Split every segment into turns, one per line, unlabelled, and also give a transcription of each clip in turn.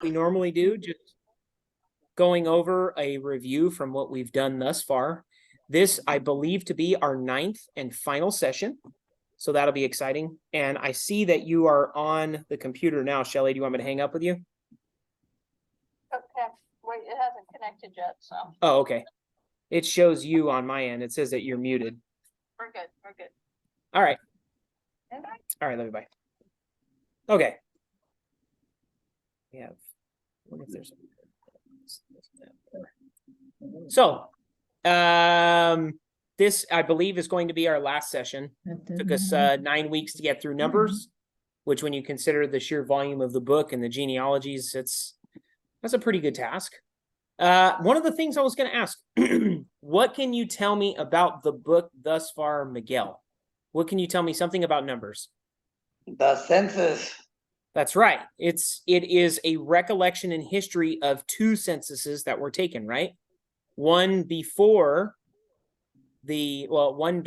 we normally do, just going over a review from what we've done thus far. This, I believe, to be our 9th and final session. So that'll be exciting. And I see that you are on the computer now. Shelly, do you want me to hang up with you?
Okay, wait, it hasn't connected yet, so
Oh, okay. It shows you on my end. It says that you're muted.
we're good, we're good.
All right.
Okay.
All right, let me bye. Okay. We have, I wonder if there's so this, I believe, is going to be our last session. Took us 9 weeks to get through Numbers, which when you consider the sheer volume of the book and the genealogies, that's a pretty good task. One of the things I was going to ask, what can you tell me about the book thus far, Miguel? What can you tell me something about Numbers?
The census.
That's right. It is a recollection in history of 2 censuses that were taken, right? One before one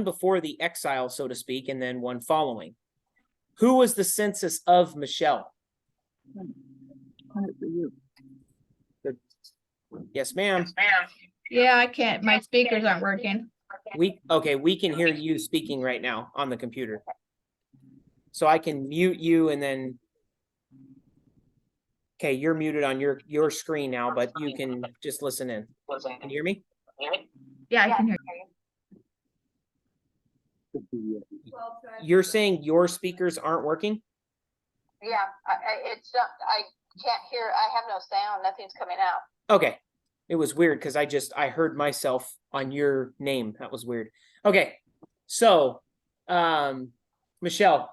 before the exile, so to speak, and then one following. Who was the census of Michelle? Yes, ma'am.
Yeah, I can't. My speakers aren't working.
We can hear you speaking right now on the computer. So I can mute you and then. Okay, you're muted on your screen now, but you can just listen in. Can you hear me?
Yeah, I can hear
you. You're saying your speakers aren't working?
Yeah, it's not, I can't hear, I have no sound, nothing's coming out.
Okay. It was weird because I heard myself on your name. That was weird. Okay. So, Michelle,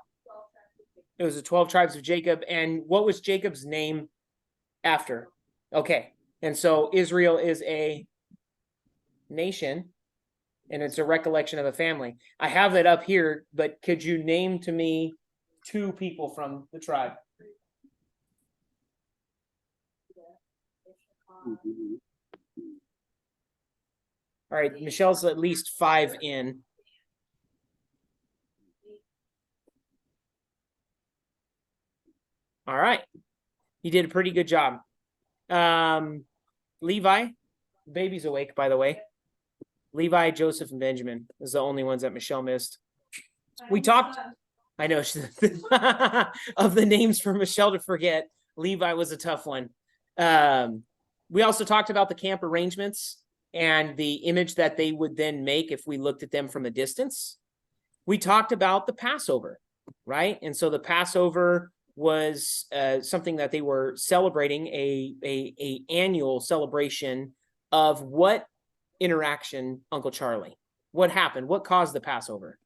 it was the 12 tribes of Jacob. And what was Jacob's name after? Okay. And so Israel is a nation and it's a recollection of a family. I have it up here, but could you name to me 2 people from the tribe? All right, Michelle's at least 5 in. All right. You did a pretty good job. Levi, baby's awake, by the way. Levi, Joseph, and Benjamin is the only ones that Michelle missed. We talked, I know, of the names for Michelle to forget. Levi was a tough one. We also talked about the camp arrangements and the image that they would then make if we looked at them from a distance. We talked about the Passover, right? And so the Passover was something that they were celebrating, a annual celebration of what interaction, Uncle Charlie? What happened? What caused the Passover?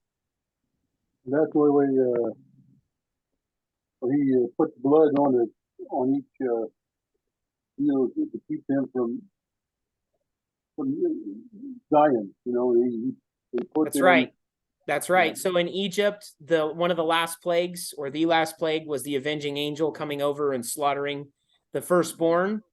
That's where he put blood on each to keep them from dying. He put
That's right. That's right. So in Egypt, one of the last plagues, or the last plague, was the avenging angel coming over and slaughtering the firstborn.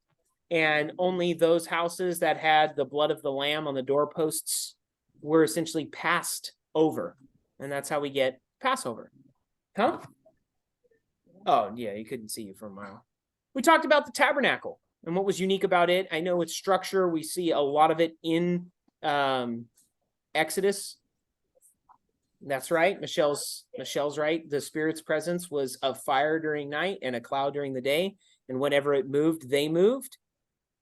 And only those houses that had the blood of the lamb on the doorposts were essentially passed over. And that's how we get Passover. Huh? Oh, yeah, you couldn't see you for a mile. We talked about the tabernacle and what was unique about it. I know its structure. We see a lot of it in Exodus. That's right. Michelle's right. The Spirit's presence was a fire during night and a cloud during the day. And whenever it moved, they moved.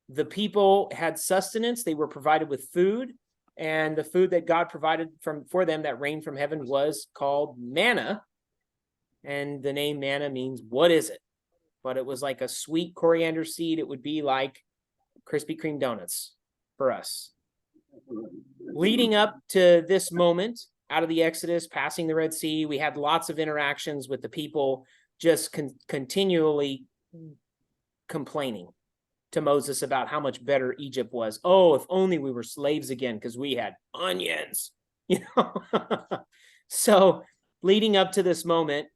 The people had sustenance. They were provided with food. And the food that God provided for them that rained from heaven was called manna. And the name manna means, what is it? But it was like a sweet coriander seed. It would be like Krispy Kreme donuts for us. Leading up to this moment, out of the Exodus, passing the Red Sea, we had lots of interactions with the people, just continually complaining to Moses about how much better Egypt was. Oh, if only we were slaves again, because we had onions, So leading up to this moment,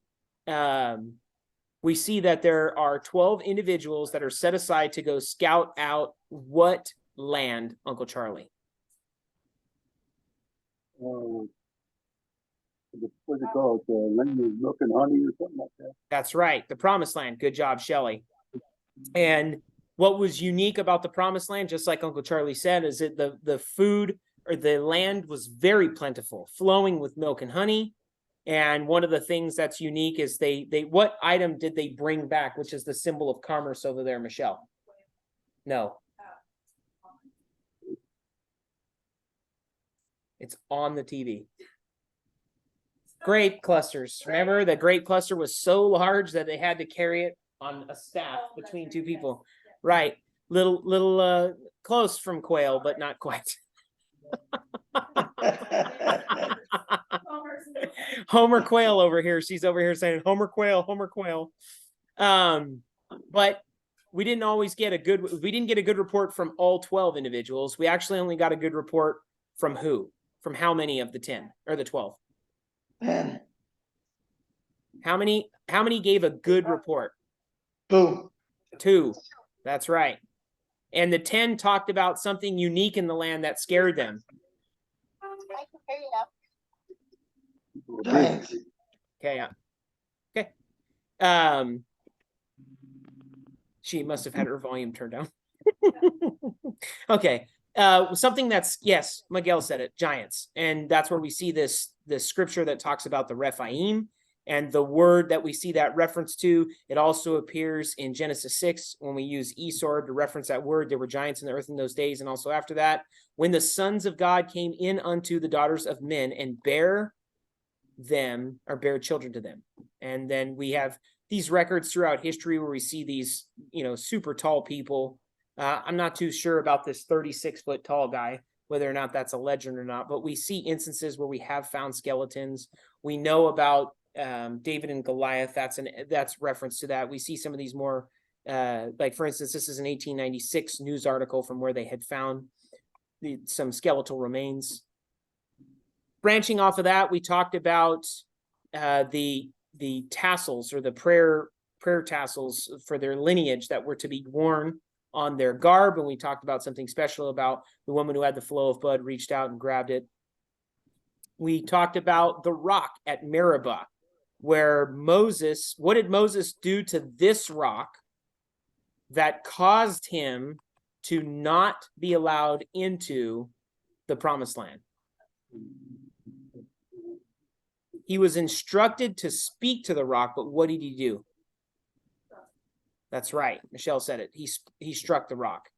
we see that there are 12 individuals that are set aside to go scout out what land, Uncle Charlie?
What's it called? Land of milk and honey or something like that.
That's right. The Promised Land. Good job, Shelley. And what was unique about the promised land, just like Uncle Charlie said, is that the food or the land was very plentiful, flowing with milk and honey. And one of the things that's unique is they what item did they bring back, which is the symbol of commerce over there, Michelle? No. It's on the TV. Grape clusters. Remember, the grape cluster was so large that they had to carry it on a staff between two people. Right. Little close from quail, but not quite. Homer Quail over here. She's over here saying Homer Quail, Homer Quail. But we didn't get a good report from all 12 individuals. We actually only got a good report from who? From how many of the 10 or the 12?
Man,
How many gave a good report?
boom.
2. That's right. And the 10 talked about something unique in the land that scared them.
I can hear you now.
People are big.
Giants.
Okay. Okay. She must have had her volume turned down. Okay. Something that's, yes, Miguel said it, giants. And that's where we see this scripture that talks about the Rephaim, and the word that we see that reference to. It also appears in Genesis 6 when we use Esor to reference that word. There were giants in the earth in those days. And also after that, when the sons of God came in unto the daughters of men and bare children to them. And then we have these records throughout history where we see these, super tall people. I'm not too sure about this 36-foot tall guy, whether or not that's a legend or not, but we see instances where we have found skeletons. We know about David and Goliath. That's reference to that. We see some of these more, like for instance, this is an 1896 news article from where they had found some skeletal remains. Branching off of that, we talked about the tassels, or the prayer tassels for their lineage that were to be worn on their garb. And we talked about something special about the woman who had the flow of blood reached out and grabbed it. We talked about the rock at Meribah, where what did Moses do to this rock that caused him to not be allowed into the promised land? He was instructed to speak to the rock, but what did he do? That's right. Michelle said it. He struck the rock.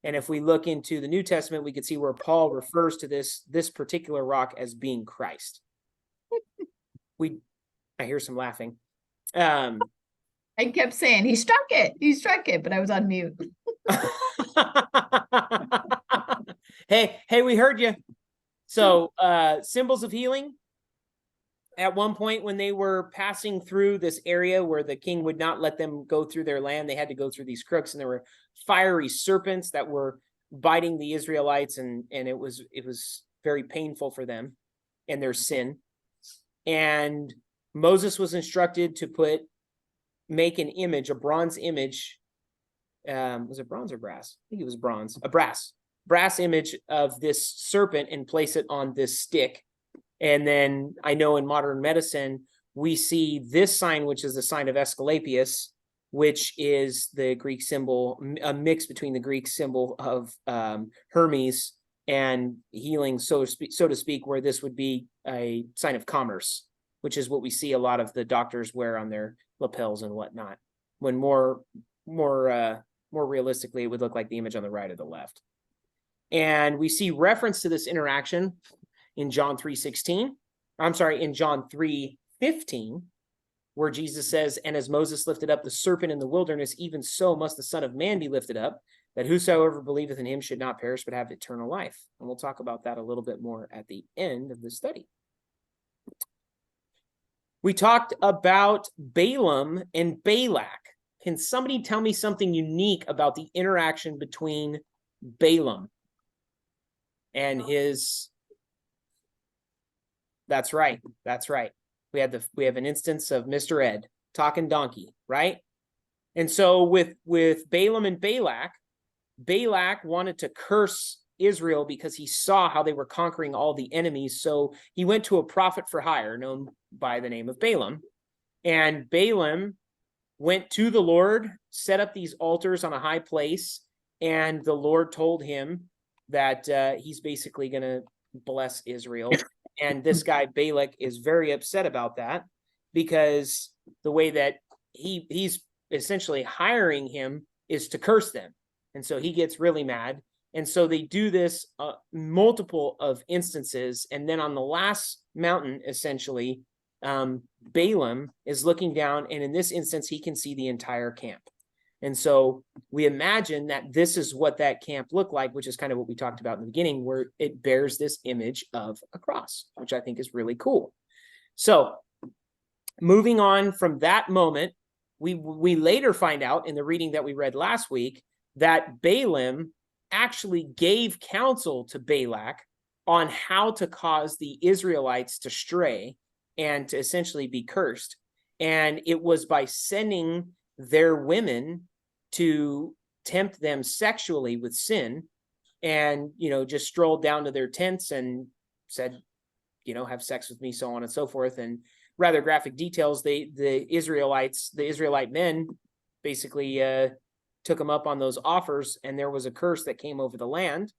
And if we look into the New Testament, we can see where Paul refers to this particular rock as being Christ. I hear some laughing.
I kept saying he struck it, but I was on mute.
Hey, we heard you. So, symbols of healing. At one point when they were passing through this area where the king would not let them go through their land, they had to go through these crooks, and there were fiery serpents that were biting the Israelites, and it was very painful for them and their sin. And Moses was instructed to make an image, a bronze image. Was it bronze or brass? I think it was bronze, a brass image of this serpent, and place it on this stick. And then I know in modern medicine, we see this sign, which is the sign of Asclepius, which is the Greek symbol, a mix between the Greek symbol of Hermes and healing, so to speak, where this would be a sign of commerce, which is what we see a lot of the doctors wear on their lapels and whatnot. When more realistically, it would look like the image on the right or the left. And we see reference to this interaction in John 3:16. I'm sorry, in John 3:15, where Jesus says, "And as Moses lifted up the serpent in the wilderness, even so must the Son of Man be lifted up, that whosoever believeth in him should not perish, but have eternal life." And we'll talk about that a little bit more at the end of the study. We talked about Balaam and Balak. Can somebody tell me something unique about the interaction between Balaam and his... That's right. We have an instance of Mr. Ed talking donkey, right? And so with Balaam and Balak wanted to curse Israel because he saw how they were conquering all the enemies. So he went to a prophet for hire known by the name of Balaam. And Balaam went to the Lord, set up these altars on a high place, and the Lord told him that he's basically going to bless Israel. And this guy Balak is very upset about that, because the way that he's essentially hiring him is to curse them. And so he gets really mad. And so they do this multiple of instances. And then on the last mountain, essentially, Balaam is looking down, and in this instance, he can see the entire camp. And so we imagine that this is what that camp looked like, which is kind of what we talked about in the beginning, where it bears this image of a cross, which I think is really cool. So moving on from that moment, we later find out in the reading that we read last week that Balaam actually gave counsel to Balak on how to cause the Israelites to stray and to essentially be cursed. And it was by sending their women to tempt them sexually with sin, and, just strolled down to their tents and said, have sex with me, so on and so forth. And rather graphic details, the Israelite men basically took them up on those offers, and there was a curse that came over the land,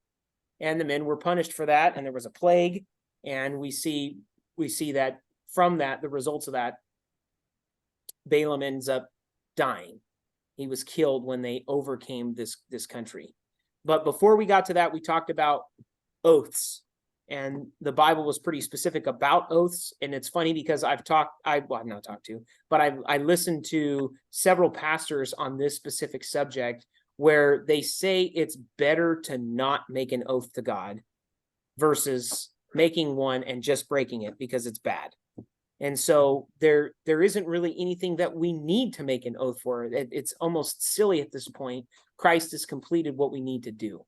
and the men were punished for that, and there was a plague. And we see that from that, the results of that, Balaam ends up dying. He was killed when they overcame this country. But before we got to that, we talked about oaths, and the Bible was pretty specific about oaths. And it's funny because I've listened to several pastors on this specific subject, where they say it's better to not make an oath to God versus making one and just breaking it because it's bad. And so there isn't really anything that we need to make an oath for. It's almost silly at this point. Christ has completed what we need to do.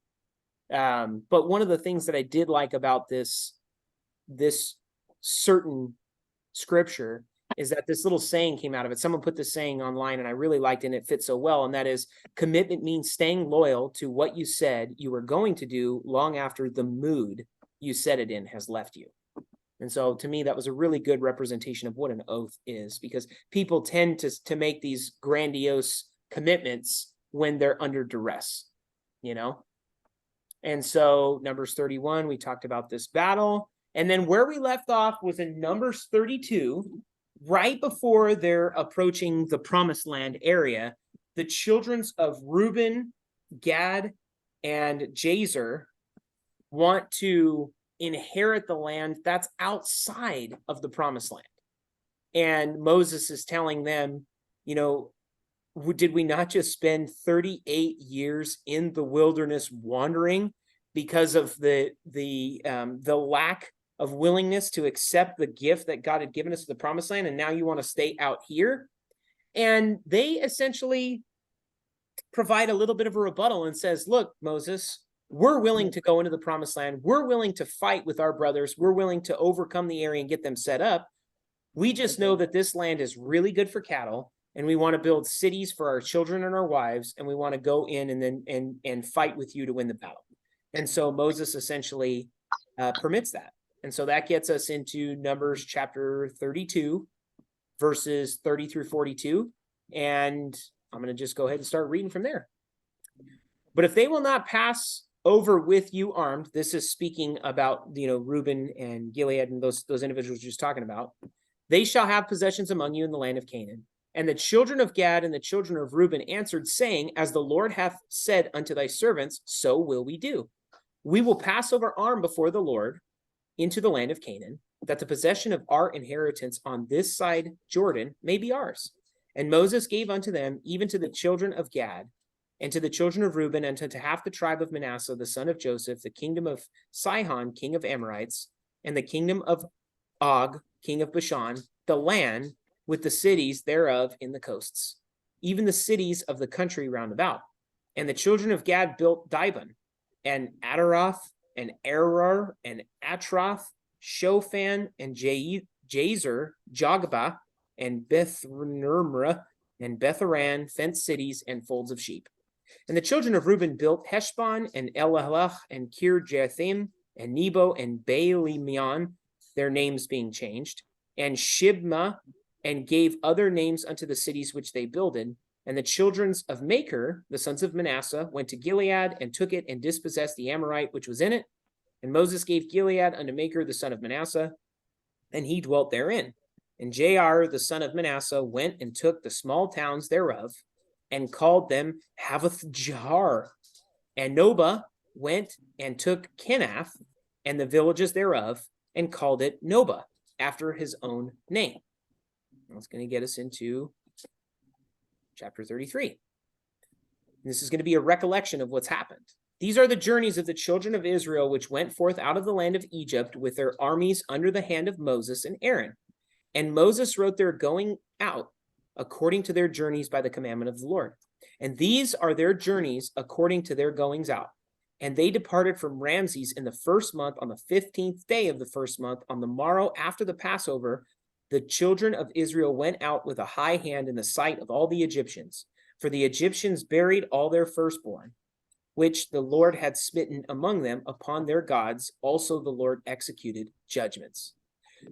But one of the things that I did like about this certain scripture is that this little saying came out of it. Someone put this saying online, and I really liked it, and it fits so well. And that is, commitment means staying loyal to what you said you were going to do long after the mood you said it in has left you. And so to me, that was a really good representation of what an oath is, because people tend to make these grandiose commitments when they're under duress, And so Numbers 31, we talked about this battle. And then where we left off was in Numbers 32, right before they're approaching the Promised Land area. The children of Reuben, Gad, and Jazer want to inherit the land that's outside of the Promised Land. And Moses is telling them, did we not just spend 38 years in the wilderness wandering because of the lack of willingness to accept the gift that God had given us to the Promised Land, and now you want to stay out here? And they essentially provide a little bit of a rebuttal and says, look, Moses, we're willing to go into the Promised Land. We're willing to fight with our brothers. We're willing to overcome the area and get them set up. We just know that this land is really good for cattle, and we want to build cities for our children and our wives, and we want to go in and fight with you to win the battle. And so Moses essentially permits that. And so that gets us into Numbers chapter 32, verses 30 through 42. And I'm going to just go ahead and start reading from there. But if they will not pass over with you armed, this is speaking about, Reuben and Gilead and those individuals you're just talking about, they shall have possessions among you in the land of Canaan. And the children of Gad and the children of Reuben answered, saying, as the Lord hath said unto thy servants, so will we do. We will pass over armed before the Lord into the land of Canaan, that the possession of our inheritance on this side Jordan may be ours. And Moses gave unto them, even to the children of Gad, and to the children of Reuben, and to half the tribe of Manasseh, the son of Joseph, the kingdom of Sihon, king of Amorites, and the kingdom of Og, king of Bashan, the land with the cities thereof in the coasts, even the cities of the country round about. And the children of Gad built Dibon, and Adaroth, and Arar, and Atroth, Shophan, and Jazer, Jogbah, and Beth-Nimrah, and Beth-Aran, fenced cities and folds of sheep. And the children of Reuben built Heshbon, and Elahlech, and Kirjathim, and Nebo, and Baal-Meon, their names being changed, and Shibma, and gave other names unto the cities which they builded. And the children of Machir, the sons of Manasseh, went to Gilead and took it and dispossessed the Amorite which was in it. And Moses gave Gilead unto Machir, the son of Manasseh, and he dwelt therein. And Jair, the son of Manasseh, went and took the small towns thereof, and called them Havoth Jahar. And Nobah went and took Kenath and the villages thereof, and called it Nobah, after his own name. That's going to get us into chapter 33. This is going to be a recollection of what's happened. These are the journeys of the children of Israel, which went forth out of the land of Egypt with their armies under the hand of Moses and Aaron. And Moses wrote their going out according to their journeys by the commandment of the Lord. And these are their journeys according to their goings out. And they departed from Ramses in the first month, on the 15th day of the first month, on the morrow after the Passover. The children of Israel went out with a high hand in the sight of all the Egyptians. For the Egyptians buried all their firstborn, which the Lord had smitten among them upon their gods. Also the Lord executed judgments.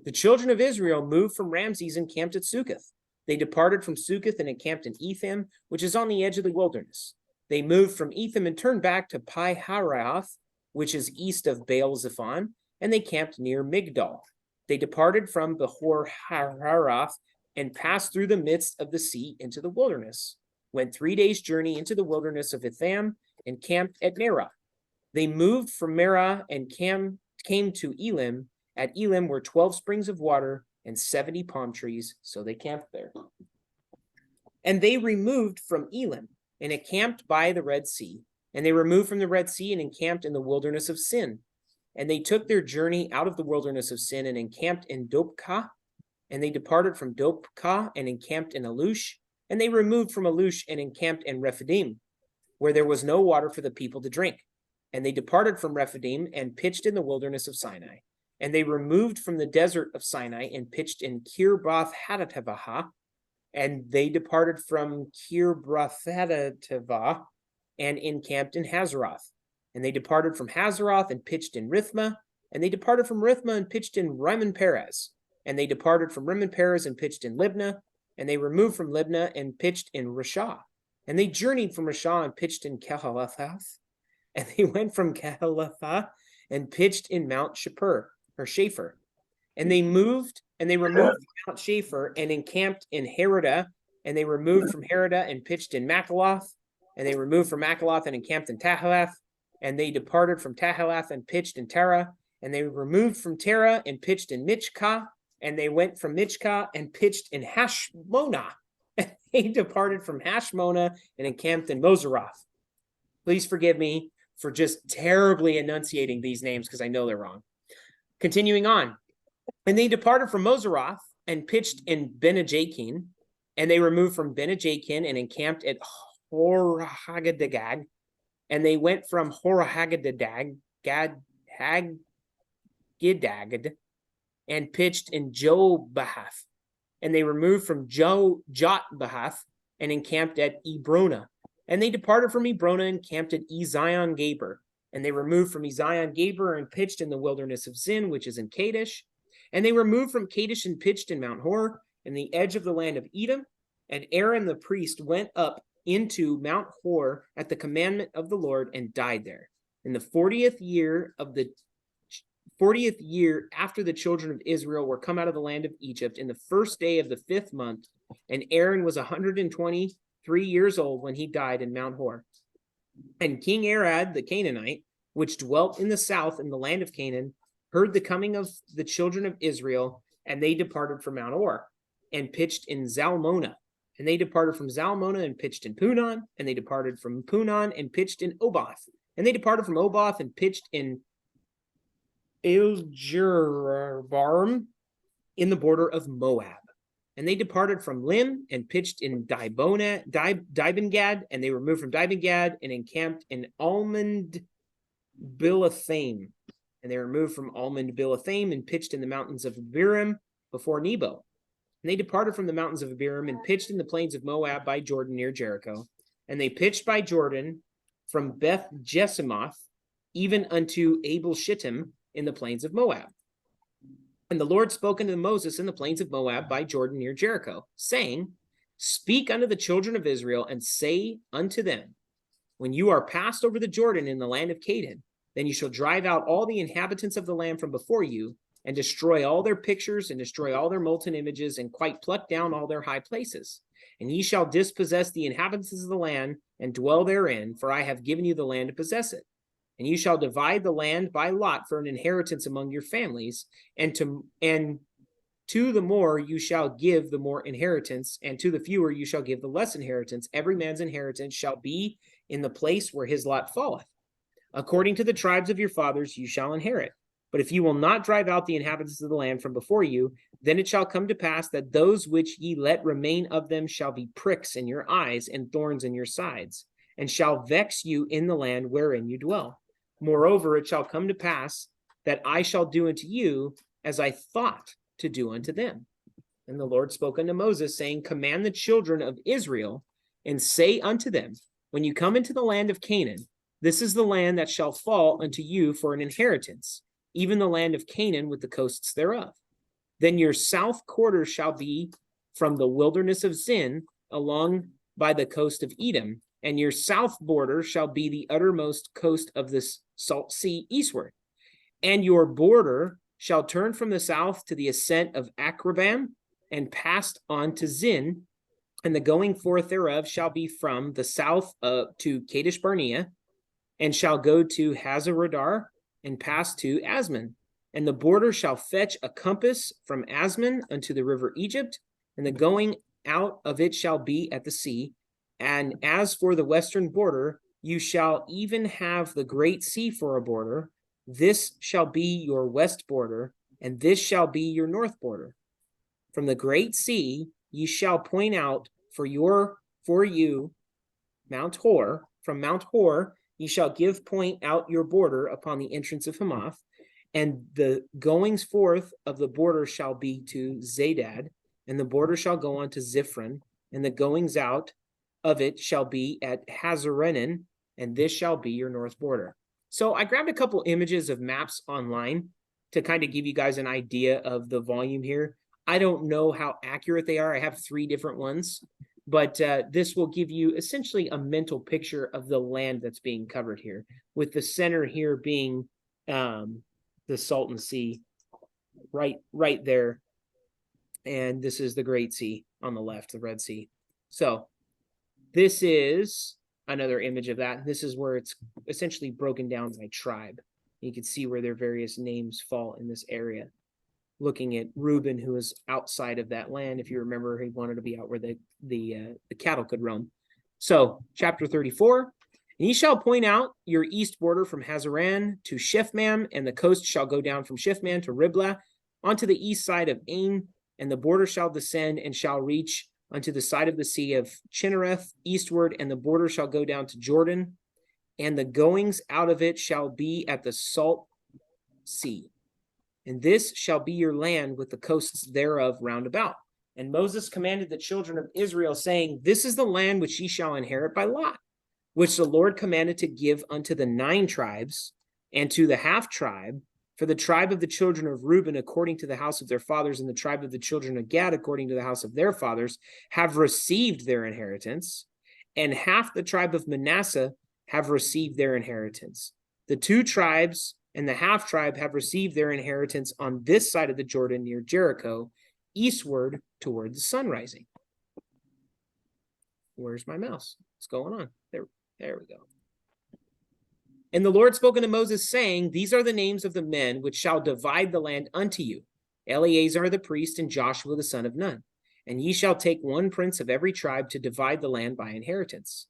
The children of Israel moved from Ramses and camped at Succoth. They departed from Succoth and encamped in Etham, which is on the edge of the wilderness. They moved from Etham and turned back to Pi-hahiroth, which is east of Baal-zephon, and they camped near Migdol. They departed from Behor-hahiroth and passed through the midst of the sea into the wilderness, went 3 days' journey into the wilderness of Etham, and camped at Merah. They moved from Merah and came to Elim. At Elim were 12 springs of water and 70 palm trees, so they camped there. And they removed from Elim and encamped by the Red Sea. And they removed from the Red Sea and encamped in the wilderness of Sin. And they took their journey out of the wilderness of Sin and encamped in Dopka. And they departed from Dopka and encamped in Alush. And they removed from Alush and encamped in Rephidim, where there was no water for the people to drink. And they departed from Rephidim and pitched in the wilderness of Sinai. And they removed from the desert of Sinai and pitched in Kirbath-hattaavah. And they departed from Kirbath-hattaavah and encamped in Hazeroth. And they departed from Hazeroth and pitched in Rithmah. And they departed from Rithmah and pitched in Rimmon-Perez. And they departed from Rimmon-Perez and pitched in Libnah. And they removed from Libnah and pitched in Rashah. And they journeyed from Rashah and pitched in Kehelathath. And they went from Kehelathath and pitched in Mount Shapher. And they moved and they removed Mount Shapher and encamped in Heradah. And they removed from Heradah and pitched in Makaloth. And they removed from Makaloth and encamped in Tahalath. And they departed from Tahalath and pitched in Terah. And they removed from Terah and pitched in Michkah. And they went from Michkah and pitched in Hashmonah. And they departed from Hashmonah and encamped in Moseroth. Please forgive me for just terribly enunciating these names because I know they're wrong. Continuing on. And they departed from Moseroth and pitched in Bene-Jakin. And they removed from Bene-Jakin and encamped at Hor-Hagadagad. And they went from Hor-Hagadagad and pitched in Jobahath. And they removed from Jotbahath and encamped at Ebrona. And they departed from Ebrona and camped at Ezion-Geber. And they removed from Ezion-Geber and pitched in the wilderness of Zin, which is in Kadesh. And they removed from Kadesh and pitched in Mount Hor, in the edge of the land of Edom. And Aaron the priest went up into Mount Hor at the commandment of the Lord and died there. In the 40th year after the children of Israel were come out of the land of Egypt, in the first day of the 5th month, and Aaron was 123 years old when he died in Mount Hor. And King Arad the Canaanite, which dwelt in the south in the land of Canaan, heard the coming of the children of Israel, and they departed from Mount Hor and pitched in Zalmonah. And they departed from Zalmonah and pitched in Punon, and they departed from Punon and pitched in Oboth. And they departed from Oboth and pitched in Iljerbarm in the border of Moab. And they departed from Lim and pitched in Dibengad, and they removed from Dibengad and encamped in Almond Bilathaim. And they removed from Almond Bilathaim and pitched in the mountains of Abiram before Nebo. And they departed from the mountains of Abiram and pitched in the plains of Moab by Jordan near Jericho. And they pitched by Jordan from Beth Jesimoth even unto Abel Shittim in the plains of Moab. And the Lord spoke unto Moses in the plains of Moab by Jordan near Jericho, saying, Speak unto the children of Israel, and say unto them, When you are passed over the Jordan in the land of Canaan, then you shall drive out all the inhabitants of the land from before you, and destroy all their pictures, and destroy all their molten images, and quite pluck down all their high places. And ye shall dispossess the inhabitants of the land, and dwell therein, for I have given you the land to possess it. And you shall divide the land by lot for an inheritance among your families, and to the more you shall give the more inheritance, and to the fewer you shall give the less inheritance. Every man's inheritance shall be in the place where his lot falleth. According to the tribes of your fathers you shall inherit. But if you will not drive out the inhabitants of the land from before you, then it shall come to pass that those which ye let remain of them shall be pricks in your eyes and thorns in your sides, and shall vex you in the land wherein you dwell. Moreover, it shall come to pass that I shall do unto you as I thought to do unto them. And the Lord spoke unto Moses, saying, Command the children of Israel, and say unto them, When you come into the land of Canaan, this is the land that shall fall unto you for an inheritance, even the land of Canaan with the coasts thereof. Then your south quarter shall be from the wilderness of Zin along by the coast of Edom, and your south border shall be the uttermost coast of this salt sea eastward. And your border shall turn from the south to the ascent of Akrabam, and passed on to Zin, and the going forth thereof shall be from the south to Kadesh Barnea, and shall go to Hazaradar, and pass to Asman. And the border shall fetch a compass from Asman unto the river Egypt, and the going out of it shall be at the sea. And as for the western border, you shall even have the great sea for a border. This shall be your west border, and this shall be your north border. From the great sea ye shall point out for you Mount Hor. From Mount Hor ye shall give point out your border upon the entrance of Hamath, and the goings forth of the border shall be to Zadad, and the border shall go on to Ziphron, and the goings out of it shall be at Hazarenan, and this shall be your north border. So I grabbed a couple images of maps online to kind of give you guys an idea of the volume here. I don't know how accurate they are. I have 3 different ones, but this will give you essentially a mental picture of the land that's being covered here, with the center here being the Salton Sea right there. And this is the Great Sea on the left, the Red Sea. So this is another image of that. This is where it's essentially broken down by tribe. You can see where their various names fall in this area. Looking at Reuben, who is outside of that land. If you remember, he wanted to be out where the cattle could roam. So chapter 34, and ye shall point out your east border from Hazaran to Shifmam, and the coast shall go down from Shifmam to Riblah onto the east side of Ain, and the border shall descend and shall reach unto the side of the sea of Chinnereth eastward, and the border shall go down to Jordan, and the goings out of it shall be at the salt sea. And this shall be your land with the coasts thereof round about. And Moses commanded the children of Israel, saying, This is the land which ye shall inherit by lot, which the Lord commanded to give unto the 9 tribes, and to the half tribe, for the tribe of the children of Reuben according to the house of their fathers, and the tribe of the children of Gad according to the house of their fathers, have received their inheritance, and half the tribe of Manasseh have received their inheritance. The 2 tribes and the half tribe have received their inheritance on this side of the Jordan near Jericho, eastward toward the sun rising. Where's my mouse? What's going on? There we go. And the Lord spoke unto Moses, saying, These are the names of the men which shall divide the land unto you, Eleazar the priest, and Joshua the son of Nun. And ye shall take 1 prince of every tribe to divide the land by inheritance.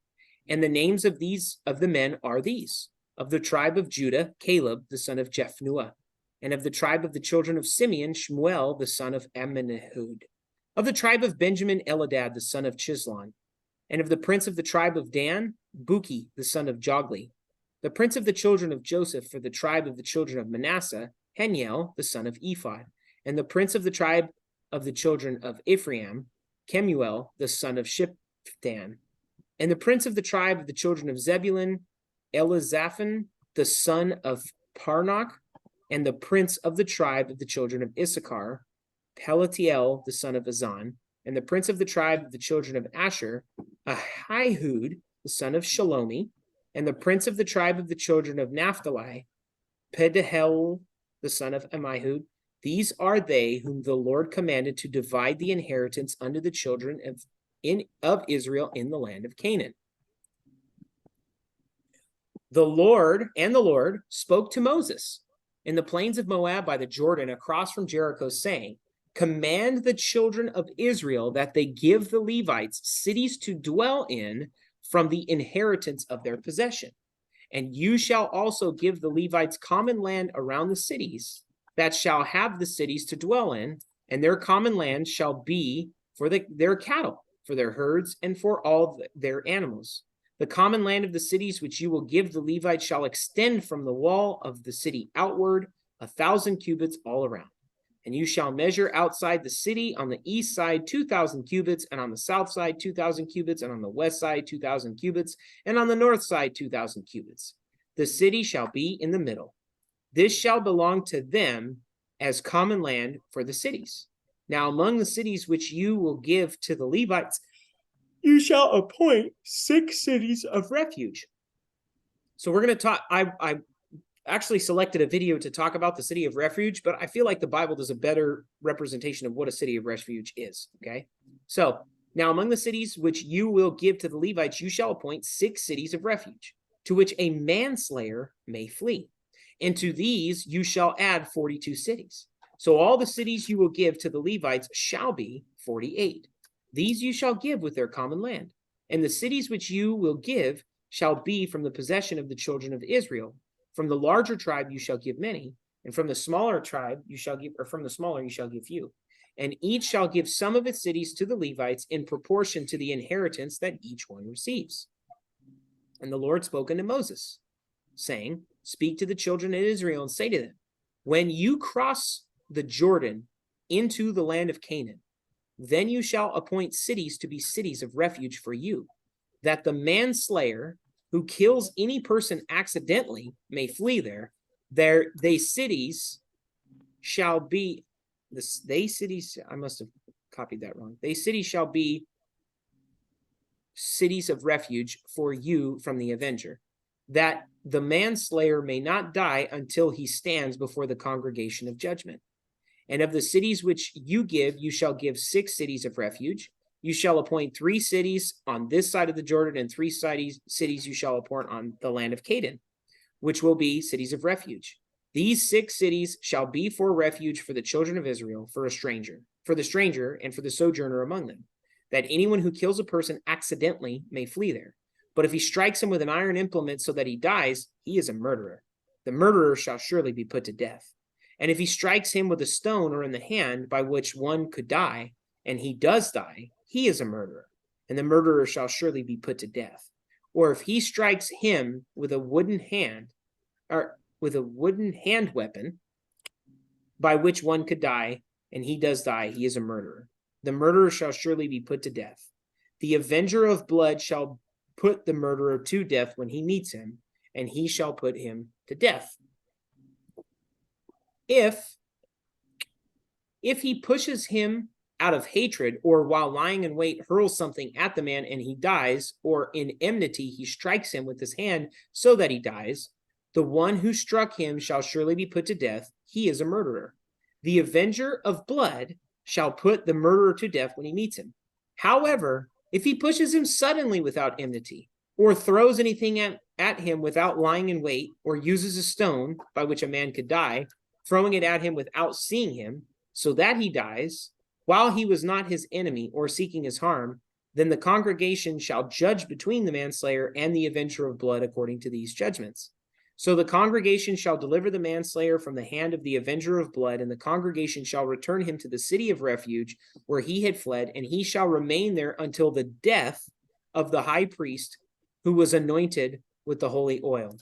And the names of the men are these: of the tribe of Judah, Caleb the son of Jephunneh; and of the tribe of the children of Simeon, Shmuel the son of Amminahud; of the tribe of Benjamin, Eladad the son of Chislon; and of the prince of the tribe of Dan, Buki the son of Jogli; the prince of the children of Joseph for the tribe of the children of Manasseh, Heniel the son of Ephod; and the prince of the tribe of the children of Ephraim, Kemuel the son of Shiptan; and the prince of the tribe of the children of Zebulun, Elizaphan the son of Parnach; and the prince of the tribe of the children of Issachar, Pelatiel, the son of Azan, and the prince of the tribe of the children of Asher, Ahihud, the son of Shalomi, and the prince of the tribe of the children of Naphtali, Pedahel, the son of Ammihud. These are they whom the Lord commanded to divide the inheritance unto the children of Israel in the land of Canaan. The Lord spoke to Moses in the plains of Moab by the Jordan across from Jericho, saying, command the children of Israel that they give the Levites cities to dwell in from the inheritance of their possession. And you shall also give the Levites common land around the cities that shall have the cities to dwell in, and their common land shall be for their cattle, for their herds, and for all their animals. The common land of the cities which you will give the Levites shall extend from the wall of the city outward 1,000 cubits all around. And you shall measure outside the city on the east side 2,000 cubits, and on the south side 2,000 cubits, and on the west side 2,000 cubits, and on the north side 2,000 cubits. The city shall be in the middle. This shall belong to them as common land for the cities. Now among the cities which you will give to the Levites, you shall appoint 6 cities of refuge. So we're going to talk, I actually selected a video to talk about the city of refuge, but I feel like the Bible does a better representation of what a city of refuge is, okay? So, now among the cities which you will give to the Levites, you shall appoint 6 cities of refuge, to which a manslayer may flee. And to these you shall add 42 cities. So all the cities you will give to the Levites shall be 48. These you shall give with their common land. And the cities which you will give shall be from the possession of the children of Israel. From the larger tribe you shall give many, and from the smaller tribe you shall give, or from the smaller you shall give few. And each shall give some of its cities to the Levites in proportion to the inheritance that each one receives. And the Lord spoke unto Moses, saying, speak to the children of Israel and say to them, when you cross the Jordan into the land of Canaan, then you shall appoint cities to be cities of refuge for you, that the manslayer who kills any person accidentally may flee there. They cities shall be, they cities, I must have copied that wrong. They cities shall be cities of refuge for you from the avenger, that the manslayer may not die until he stands before the congregation of judgment. And of the cities which you give, you shall give 6 cities of refuge. You shall appoint 3 cities on this side of the Jordan, and 3 cities you shall appoint on the land of Canaan, which will be cities of refuge. These 6 cities shall be for refuge for the children of Israel, for the stranger, and for the sojourner among them, that anyone who kills a person accidentally may flee there. But if he strikes him with an iron implement so that he dies, he is a murderer. The murderer shall surely be put to death. And if he strikes him with a stone or in the hand by which one could die, and he does die, he is a murderer, and the murderer shall surely be put to death. Or if he strikes him with a wooden hand, or with a wooden hand weapon, by which one could die, and he does die, he is a murderer. The murderer shall surely be put to death. The avenger of blood shall put the murderer to death when he meets him, and he shall put him to death. If he pushes him out of hatred, or while lying in wait hurls something at the man and he dies, or in enmity he strikes him with his hand so that he dies, the one who struck him shall surely be put to death. He is a murderer. The avenger of blood shall put the murderer to death when he meets him. However, if he pushes him suddenly without enmity, or throws anything at him without lying in wait, or uses a stone by which a man could die, throwing it at him without seeing him, so that he dies, while he was not his enemy or seeking his harm, then the congregation shall judge between the manslayer and the avenger of blood according to these judgments. So the congregation shall deliver the manslayer from the hand of the avenger of blood, and the congregation shall return him to the city of refuge where he had fled, and he shall remain there until the death of the high priest who was anointed with the holy oil.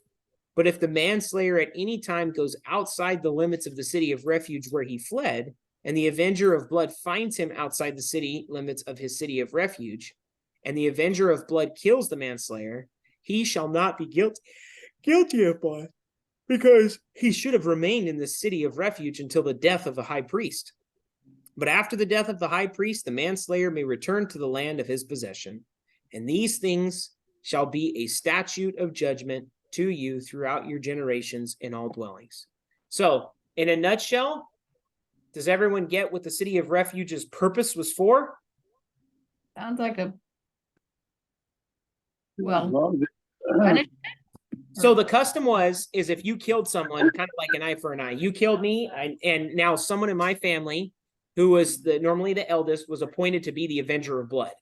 But if the manslayer at any time goes outside the limits of the city of refuge where he fled, and the avenger of blood finds him outside the city limits of his city of refuge, and the avenger of blood kills the manslayer, he shall not be guilty of blood. because he should have remained in the city of refuge until the death of the high priest. But after the death of the high priest, the manslayer may return to the land of his possession. And these things shall be a statute of judgment to you throughout your generations in all dwellings. So, in a nutshell, does everyone get what the city of refuge's purpose was for?
Sounds like a,
As
well,
long as it-
punishment.
So the custom is if you killed someone, kind of like an eye for an eye, you killed me, and now someone in my family who was normally the eldest was appointed to be the avenger of blood.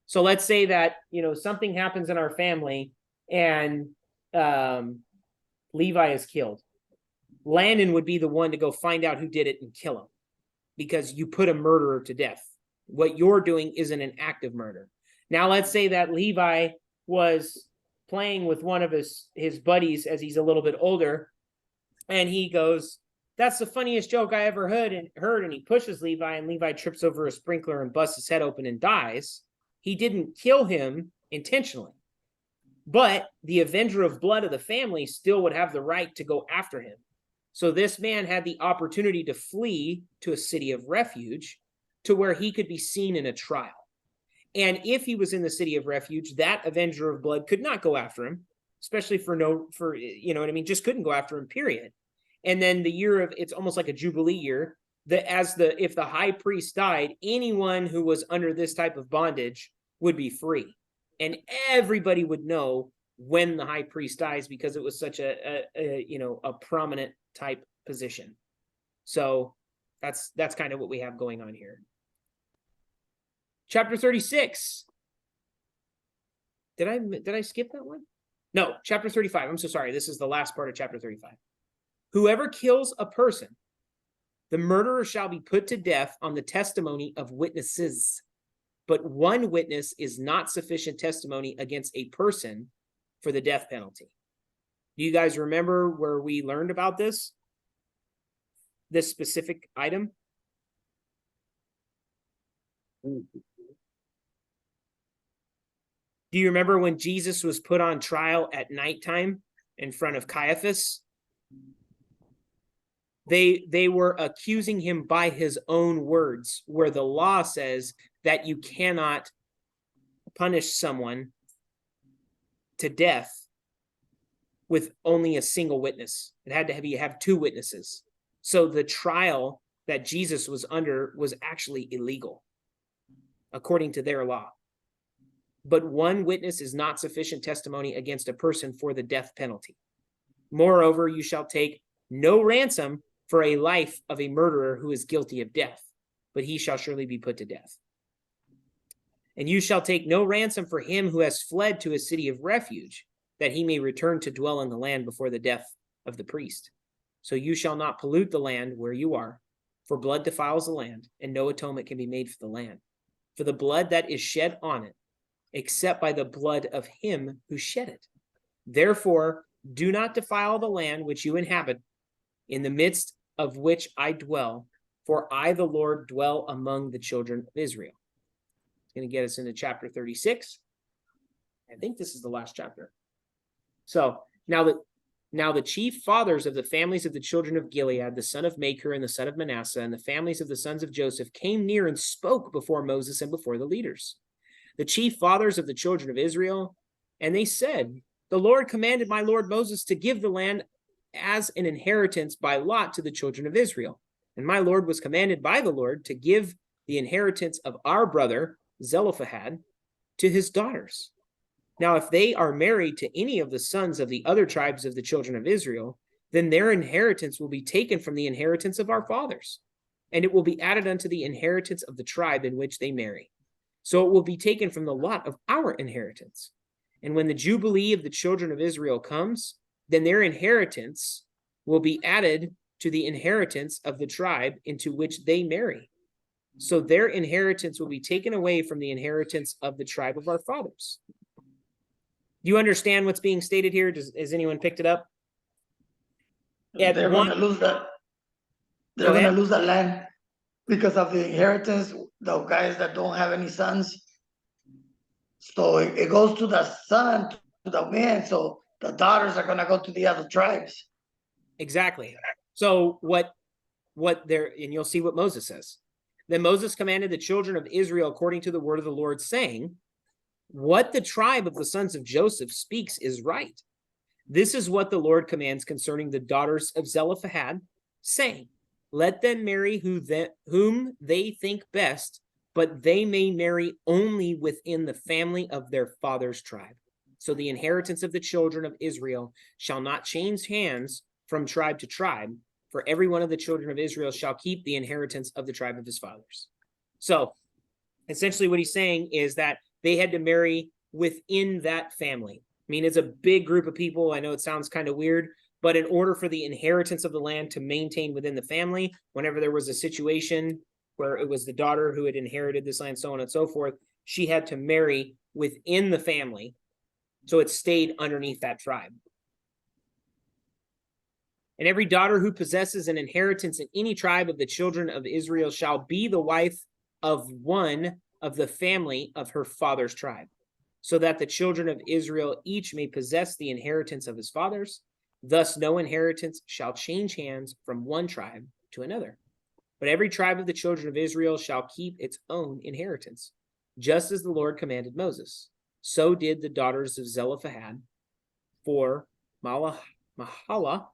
So let's say that, something happens in our family and Levi is killed. Landon would be the one to go find out who did it and kill him because you put a murderer to death. What you're doing isn't an act of murder. Now let's say that Levi was playing with one of his buddies as he's a little bit older, and he goes, "That's the funniest joke I ever heard," and he pushes Levi, and Levi trips over a sprinkler and busts his head open and dies. He didn't kill him intentionally, but the avenger of blood of the family still would have the right to go after him. So this man had the opportunity to flee to a city of refuge to where he could be seen in a trial. And if he was in the city of refuge, that avenger of blood could not go after him, especially just couldn't go after him, period. And then the year of, it's almost like a Jubilee year, if the high priest died, anyone who was under this type of bondage would be free. And everybody would know when the high priest dies because it was such a prominent type position. So that's kind of what we have going on here. Chapter 36. Did I skip that one? No, chapter 35. I'm so sorry. This is the last part of chapter 35. Whoever kills a person, the murderer shall be put to death on the testimony of witnesses. But one witness is not sufficient testimony against a person for the death penalty. Do you guys remember where we learned about this specific item? Do you remember when Jesus was put on trial at nighttime in front of Caiaphas? They were accusing him by his own words, where the law says that you cannot punish someone to death with only a single witness. It had to have two witnesses. So the trial that Jesus was under was actually illegal, according to their law. But one witness is not sufficient testimony against a person for the death penalty. Moreover, you shall take no ransom for a life of a murderer who is guilty of death, but he shall surely be put to death. And you shall take no ransom for him who has fled to a city of refuge, that he may return to dwell in the land before the death of the priest. So you shall not pollute the land where you are, for blood defiles the land, and no atonement can be made for the land. For the blood that is shed on it, except by the blood of him who shed it. Therefore, do not defile the land which you inhabit, in the midst of which I dwell, for I, the Lord, dwell among the children of Israel. It's going to get us into chapter 36. I think this is the last chapter. So now the chief fathers of the families of the children of Gilead, the son of Machir and the son of Manasseh, and the families of the sons of Joseph came near and spoke before Moses and before the leaders, the chief fathers of the children of Israel, and they said, the Lord commanded my lord Moses to give the land as an inheritance by lot to the children of Israel. And my lord was commanded by the Lord to give the inheritance of our brother Zelophehad to his daughters. Now, if they are married to any of the sons of the other tribes of the children of Israel, then their inheritance will be taken from the inheritance of our fathers, and it will be added unto the inheritance of the tribe in which they marry. So it will be taken from the lot of our inheritance. And when the Jubilee of the children of Israel comes, then their inheritance will be added to the inheritance of the tribe into which they marry. So their inheritance will be taken away from the inheritance of the tribe of our fathers. Do you understand what's being stated here? Has anyone picked it up?
They're going to lose that. They're going to lose that land because of the inheritance, the guys that don't have any sons. So it goes to the son, to the man. So the daughters are going to go to the other tribes.
Exactly. So what there, and you'll see what Moses says. Then Moses commanded the children of Israel according to the word of the Lord, saying, what the tribe of the sons of Joseph speaks is right. This is what the Lord commands concerning the daughters of Zelophehad, saying, let them marry whom they think best, but they may marry only within the family of their father's tribe. So the inheritance of the children of Israel shall not change hands from tribe to tribe, for every one of the children of Israel shall keep the inheritance of the tribe of his fathers. So essentially what he's saying is that they had to marry within that family. I mean, it's a big group of people. I know it sounds kind of weird, but in order for the inheritance of the land to maintain within the family, whenever there was a situation where it was the daughter who had inherited this land, so on and so forth, she had to marry within the family. So it stayed underneath that tribe. And every daughter who possesses an inheritance in any tribe of the children of Israel shall be the wife of one of the family of her father's tribe, so that the children of Israel each may possess the inheritance of his fathers. Thus no inheritance shall change hands from one tribe to another. But every tribe of the children of Israel shall keep its own inheritance, just as the Lord commanded Moses. So did the daughters of Zelophehad, for Mahala,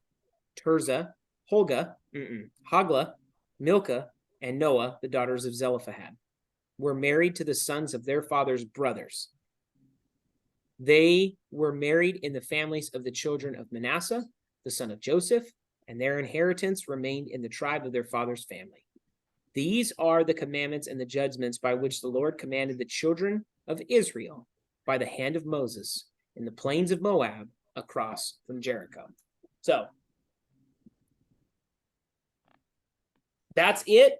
Tirzah, Hoglah, Milcah, and Noah, the daughters of Zelophehad, were married to the sons of their father's brothers. They were married in the families of the children of Manasseh, the son of Joseph, and their inheritance remained in the tribe of their father's family. These are the commandments and the judgments by which the Lord commanded the children of Israel by the hand of Moses in the plains of Moab across from Jericho. So that's it.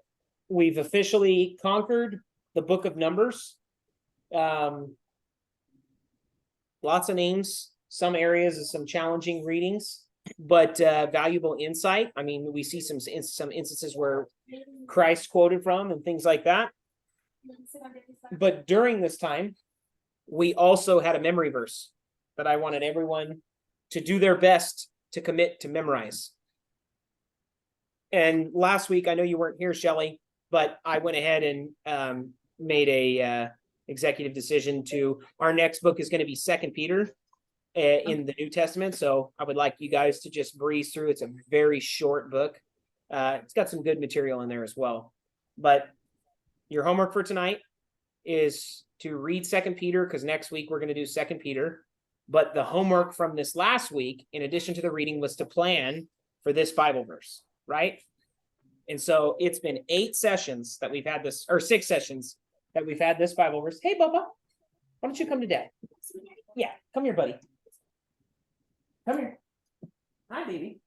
We've officially conquered the book of Numbers. Lots of names, some areas of some challenging readings, but valuable insight. I mean, we see some instances where Christ quoted from and things like that. But during this time, we also had a memory verse that I wanted everyone to do their best to commit to memorize. And last week, I know you weren't here, Shelley, but I went ahead and made a executive decision to, our next book is going to be 2 Peter in the New Testament. So I would like you guys to just breeze through. It's a very short book. It's got some good material in there as well. But your homework for tonight is to read 2 Peter, because next week we're going to do 2 Peter. But the homework from this last week, in addition to the reading, was to plan for this Bible verse, right? And so it's been 8 sessions that we've had this, or 6 sessions that we've had this Bible verse. Hey, Bubba, why don't you come to Dad? Yeah, come here, buddy. Come here. Hi, baby.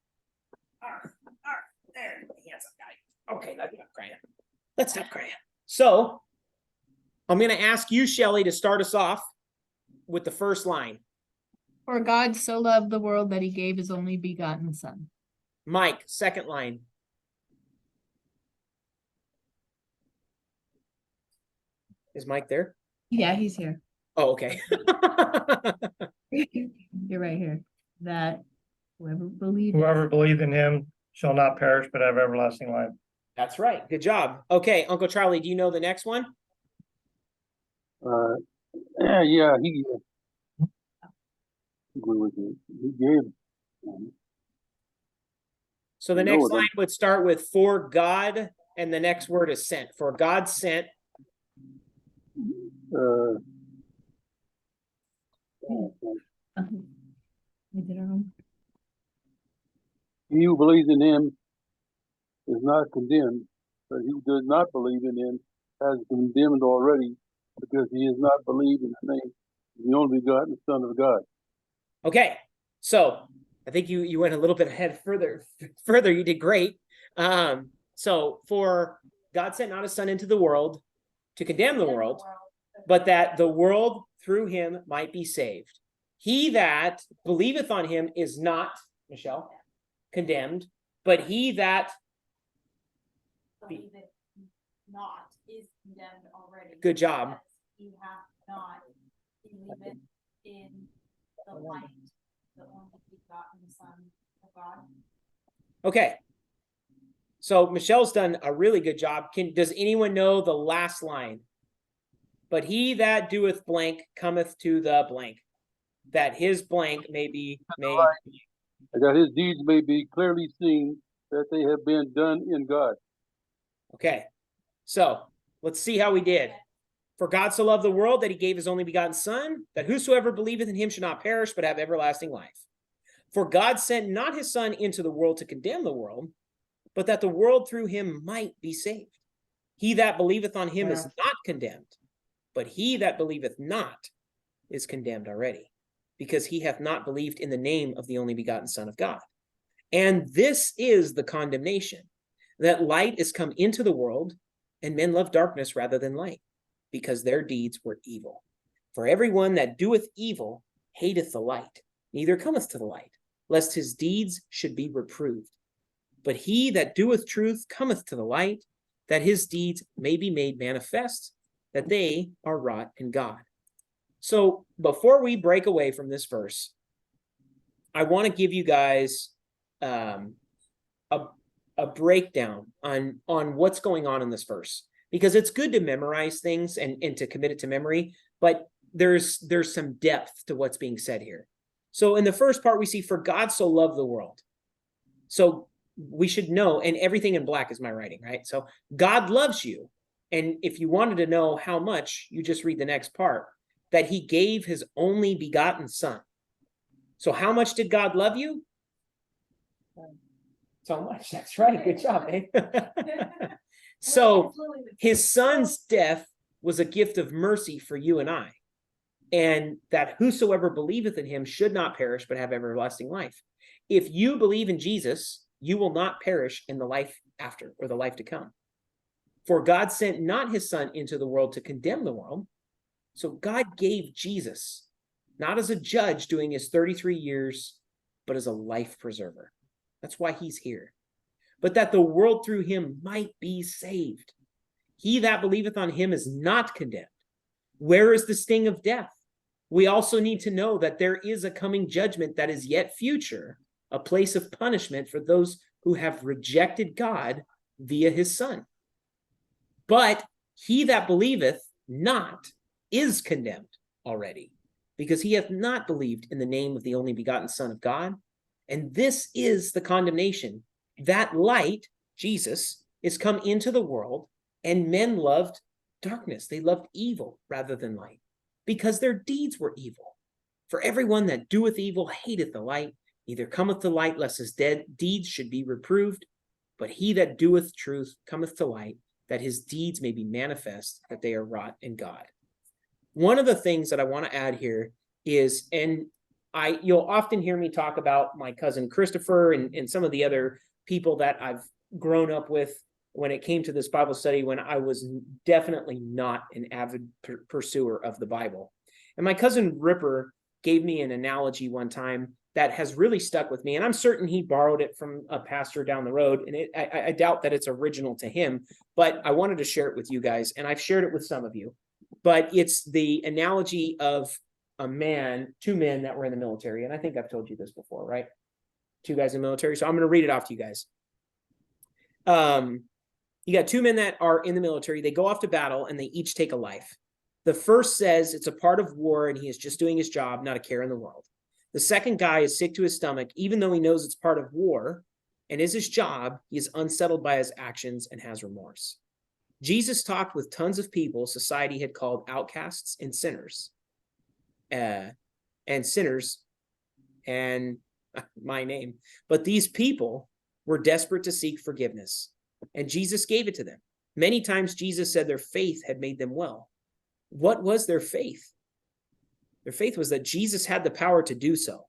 There, handsome guy. Okay, let's stop crying. Let's stop crying. So I'm going to ask you, Shelley, to start us off with the first line.
For God so loved the world that he gave his only begotten son.
Mike, second line. Is Mike there?
Yeah, he's here.
Oh, okay.
You're right here. That whoever believed.
Whoever believed in him shall not perish but have everlasting life.
That's right. Good job. Okay, Uncle Charlie, do you know the next one?
Yeah, he agree with you. He gave.
So the next line would start with for God, and the next word is sent. For God sent.
He who believes in him is not condemned, but he who does not believe in him has been condemned already, because he has not believed in the name of the only begotten Son of God.
Okay, so I think you went a little bit ahead further. You did great. So for God sent not his son into the world to condemn the world, but that the world through him might be saved. He that believeth on him is not, Michelle, condemned, but he that
believeth not is condemned already.
Good job.
He hath not believeth in the light, the only begotten Son of God.
Okay. So Michelle's done a really good job. Does anyone know the last line? But he that doeth blank cometh to the blank, that his blank may be made.
That his deeds may be clearly seen, that they have been done in God.
Okay. So let's see how we did. For God so loved the world that he gave his only begotten Son, that whosoever believeth in him should not perish, but have everlasting life. For God sent not his Son into the world to condemn the world, but that the world through him might be saved. He that believeth on him is not condemned, but he that believeth not is condemned already, because he hath not believed in the name of the only begotten Son of God. And this is the condemnation, that light is come into the world, and men love darkness rather than light, because their deeds were evil. For everyone that doeth evil hateth the light, neither cometh to the light, lest his deeds should be reproved. But he that doeth truth cometh to the light, that his deeds may be made manifest, that they are wrought in God. So before we break away from this verse, I want to give you guys a breakdown on what's going on in this verse, because it's good to memorize things and to commit it to memory, but there's some depth to what's being said here. So in the first part, we see, for God so loved the world. So we should know, and everything in black is my writing, right? So God loves you. And if you wanted to know how much, you just read the next part, that he gave his only begotten Son. So how much did God love you? So much. That's right. Good job, eh? So his Son's death was a gift of mercy for you and I, and that whosoever believeth in him should not perish, but have everlasting life. If you believe in Jesus, you will not perish in the life after, or the life to come. For God sent not his Son into the world to condemn the world. So God gave Jesus, not as a judge doing his 33 years, but as a life preserver. That's why he's here. But that the world through him might be saved. He that believeth on him is not condemned. Where is the sting of death? We also need to know that there is a coming judgment that is yet future, a place of punishment for those who have rejected God via his Son. But he that believeth not is condemned already, because he hath not believed in the name of the only begotten Son of God. And this is the condemnation, that light, Jesus, is come into the world, and men loved darkness. They loved evil rather than light, because their deeds were evil. For everyone that doeth evil hateth the light, neither cometh to light, lest his deeds should be reproved. But he that doeth truth cometh to light, that his deeds may be manifest, that they are wrought in God. One of the things that I want to add here is, and you'll often hear me talk about my cousin Christopher and some of the other people that I've grown up with when it came to this Bible study, when I was definitely not an avid pursuer of the Bible. And my cousin Ripper gave me an analogy one time that has really stuck with me. And I'm certain he borrowed it from a pastor down the road. And I doubt that it's original to him, but I wanted to share it with you guys. And I've shared it with some of you. But it's the analogy of two men that were in the military. And I think I've told you this before, right? Two guys in the military. So I'm going to read it off to you guys. You got two men that are in the military. They go off to battle and they each take a life. The first says it's a part of war and he is just doing his job, not a care in the world. The second guy is sick to his stomach, even though he knows it's part of war and is his job. He is unsettled by his actions and has remorse. Jesus talked with tons of people society had called outcasts and sinners. And my name. But these people were desperate to seek forgiveness, and Jesus gave it to them. Many times Jesus said their faith had made them well. What was their faith? Their faith was that Jesus had the power to do so.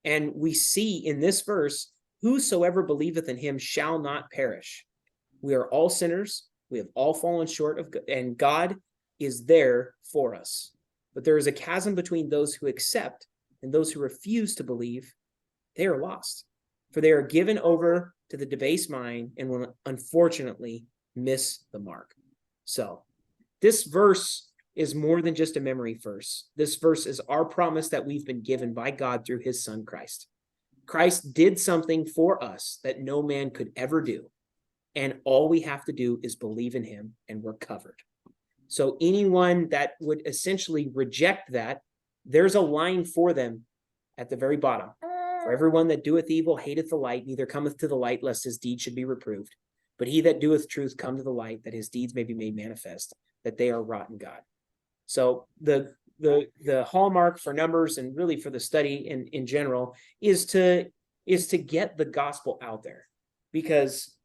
And we see in this verse, whosoever believeth in him shall not perish. We are all sinners. We have all fallen short of God, and God is there for us. But there is a chasm between those who accept and those who refuse to believe. They are lost, for they are given over to the debased mind and will unfortunately miss the mark. So this verse is more than just a memory verse. This verse is our promise that we've been given by God through his Son Christ. Christ did something for us that no man could ever do. And all we have to do is believe in him and we're covered. So anyone that would essentially reject that, there's a line for them at the very bottom. For everyone that doeth evil hateth the light, neither cometh to the light, lest his deeds should be reproved. But he that doeth truth come to the light, that his deeds may be made manifest, that they are wrought in God. So the hallmark for Numbers and really for the study in general is to get the gospel out there, because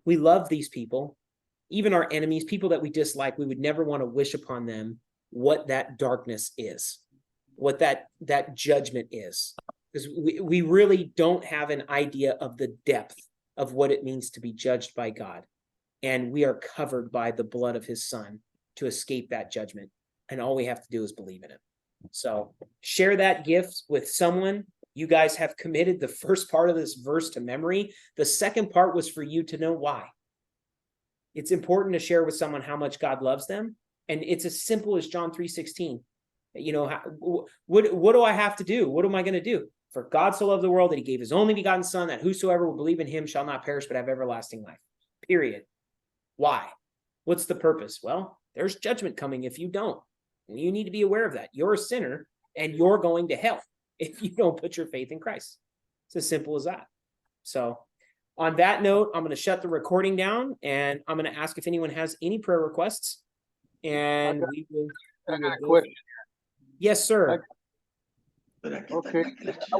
we love these people, even our enemies, people that we dislike. We would never want to wish upon them what that darkness is, what that judgment is, because we really don't have an idea of the depth of what it means to be judged by God. And we are covered by the blood of his son to escape that judgment. And all we have to do is believe in him. So share that gift with someone. You guys have committed the first part of this verse to memory. The second part was for you to know why. It's important to share with someone how much God loves them. And it's as simple as John 3:16. You know, what do I have to do? What am I going to do? For God so loved the world that he gave his only begotten son, that whosoever will believe in him shall not perish, but have everlasting life. Period. Why? What's the purpose? Well, there's judgment coming if you don't. And you need to be aware of that. You're a sinner and you're going to hell if you don't put your faith in Christ. It's as simple as that. So on that note, I'm going to shut the recording down and I'm going to ask if anyone has any prayer requests. And we will.
I got a question.
Yes, sir.
But I can't-
Okay.